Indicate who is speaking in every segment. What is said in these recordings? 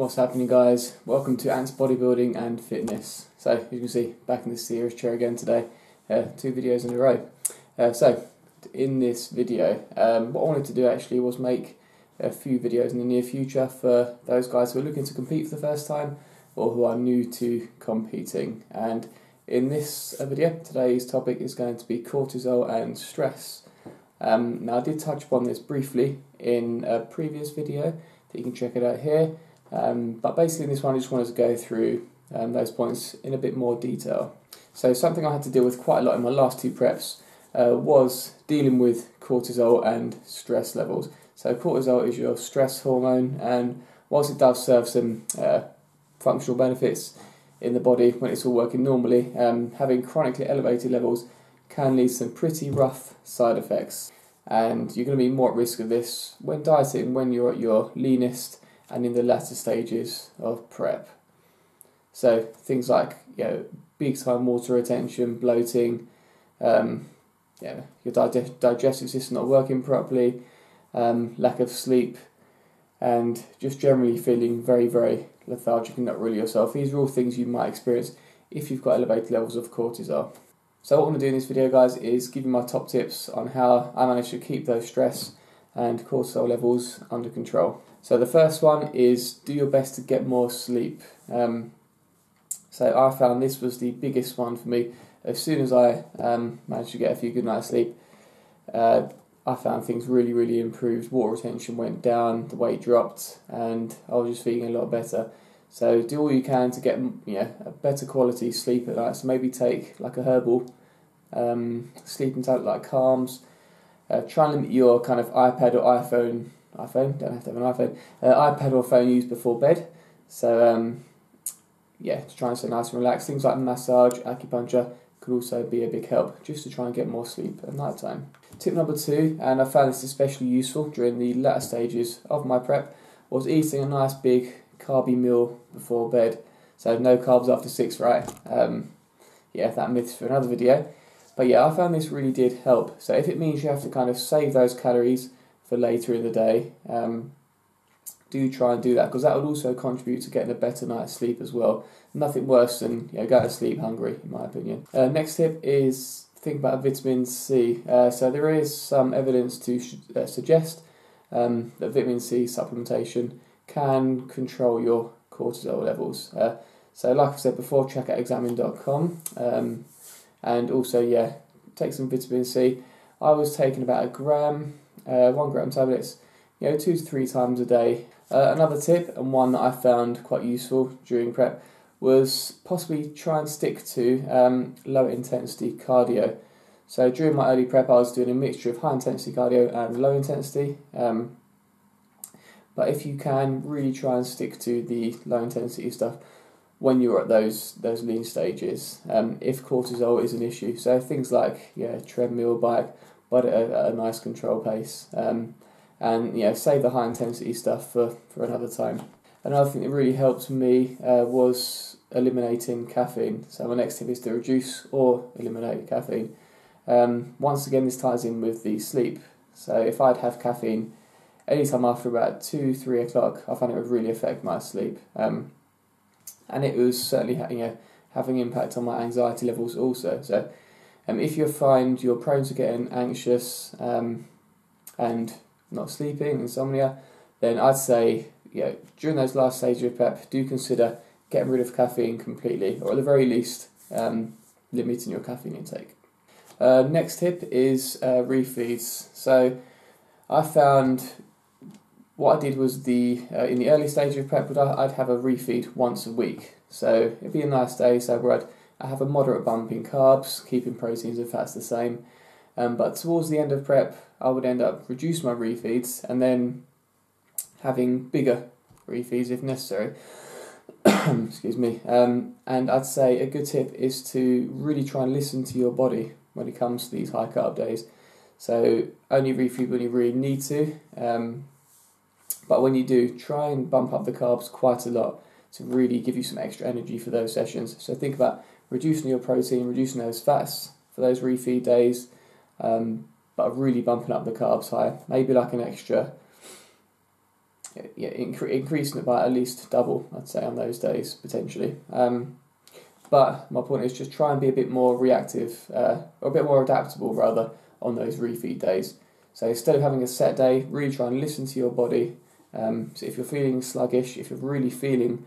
Speaker 1: What's happening, guys? Welcome to Ant's Bodybuilding and Fitness. So, as you can see, back in the series chair again today. 2 videos in a row. So, in this video, what I wanted to do actually was make a few videos in the near future for those guys who are looking to compete for the first time or who are new to competing. And in this video, today's topic is going to be cortisol and stress. Now, I did touch upon this briefly in a previous video, that you can check it out here. But basically in this one I just wanted to go through those points in a bit more detail. So something I had to deal with quite a lot in my last 2 preps was dealing with cortisol and stress levels. So cortisol is your stress hormone, and whilst it does serve some functional benefits in the body when it's all working normally, having chronically elevated levels can lead to some pretty rough side effects. And you're going to be more at risk of this when dieting, when you're at your leanest and in the latter stages of prep. So things like, big time water retention, bloating, your digestive system not working properly, lack of sleep, and just generally feeling very, very lethargic and not really yourself. These are all things you might experience if you've got elevated levels of cortisol. So what I'm going to do in this video, guys, is give you my top tips on how I manage to keep those stress and cortisol levels under control. So the first one is do your best to get more sleep. So I found this was the biggest one for me. As soon as I managed to get a few good nights sleep, I found things really, really improved. Water retention went down, the weight dropped, and I was just feeling a lot better. So do all you can to get a better quality sleep at night. So maybe take like a herbal sleeping tablet like Carbs. Try and limit your kind of iPad or iPhone, don't have to have an iPhone, iPad or phone use before bed. So to try and stay nice and relaxed. Things like massage, acupuncture could also be a big help, just to try and get more sleep at night time. Tip number 2, and I found this especially useful during the latter stages of my prep, was eating a nice big carby meal before bed. So no carbs after 6, right? That myth's for another video. But I found this really did help. So if it means you have to kind of save those calories for later in the day, do try and do that, because that would also contribute to getting a better night's sleep as well. Nothing worse than going to sleep hungry, in my opinion. Next tip is think about vitamin C. So there is some evidence to suggest that vitamin C supplementation can control your cortisol levels. So like I said before, check out examine.com, and also take some vitamin C. I was taking about 1 gram tablets 2 to 3 times a day. Another tip, and one that I found quite useful during prep, was possibly try and stick to low intensity cardio. So during my early prep I was doing a mixture of high intensity cardio and low intensity. But if you can, really try and stick to the low intensity stuff when you're at those lean stages, if cortisol is an issue. So things like treadmill, bike, but at a nice control pace, and save the high intensity stuff for another time. Another thing that really helped me was eliminating caffeine. So my next tip is to reduce or eliminate caffeine. Once again, this ties in with the sleep. So if I'd have caffeine anytime after about 2-3 o'clock, I found it would really affect my sleep. And it was certainly having an impact on my anxiety levels also. So if you find you're prone to getting anxious and not sleeping, insomnia, then I'd say during those last stages of prep, do consider getting rid of caffeine completely, or at the very least limiting your caffeine intake. Next tip is refeeds. So I found what I did was in the early stage of prep, I'd have a refeed once a week. So it'd be a nice day, so where I'd have a moderate bump in carbs, keeping proteins and fats the same. But towards the end of prep, I would end up reducing my refeeds and then having bigger refeeds if necessary. Excuse me. And I'd say a good tip is to really try and listen to your body when it comes to these high carb days. So only refeed when you really need to. But when you do, try and bump up the carbs quite a lot to really give you some extra energy for those sessions. So think about reducing your protein, reducing those fats for those refeed days, but really bumping up the carbs higher. Maybe like an extra increasing it by at least double, I'd say, on those days, potentially. But my point is just try and be a bit more reactive, or a bit more adaptable, rather, on those refeed days. So instead of having a set day, really try and listen to your body. So if you're feeling sluggish, if you're really feeling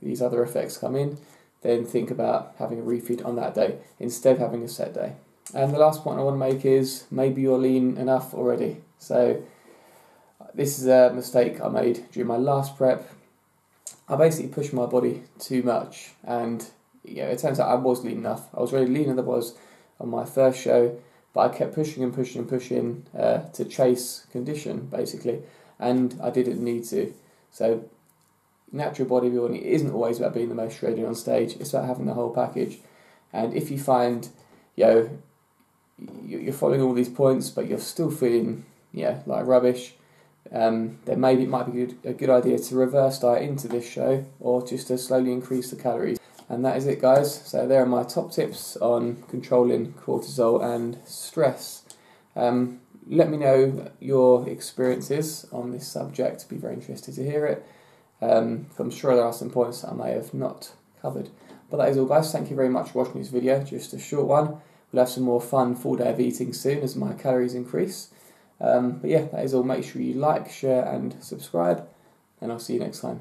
Speaker 1: these other effects come in, then think about having a refeed on that day instead of having a set day. And the last point I want to make is maybe you're lean enough already. So this is a mistake I made during my last prep. I basically pushed my body too much, and it turns out I was lean enough. I was really leaner than I was on my first show, but I kept pushing and pushing and pushing to chase condition, basically, and I didn't need to. So natural bodybuilding isn't always about being the most shredded on stage. It's about having the whole package. And if you find you're following all these points, but you're still feeling like rubbish, then maybe it might be a good idea to reverse diet into this show, or just to slowly increase the calories. And that is it, guys. So there are my top tips on controlling cortisol and stress. Let me know your experiences on this subject. I'd be very interested to hear it. I'm sure there are some points that I may have not covered. But that is all, guys. Thank you very much for watching this video. Just a short one. We'll have some more fun full day of eating soon as my calories increase. But yeah, that is all. Make sure you like, share and subscribe, and I'll see you next time.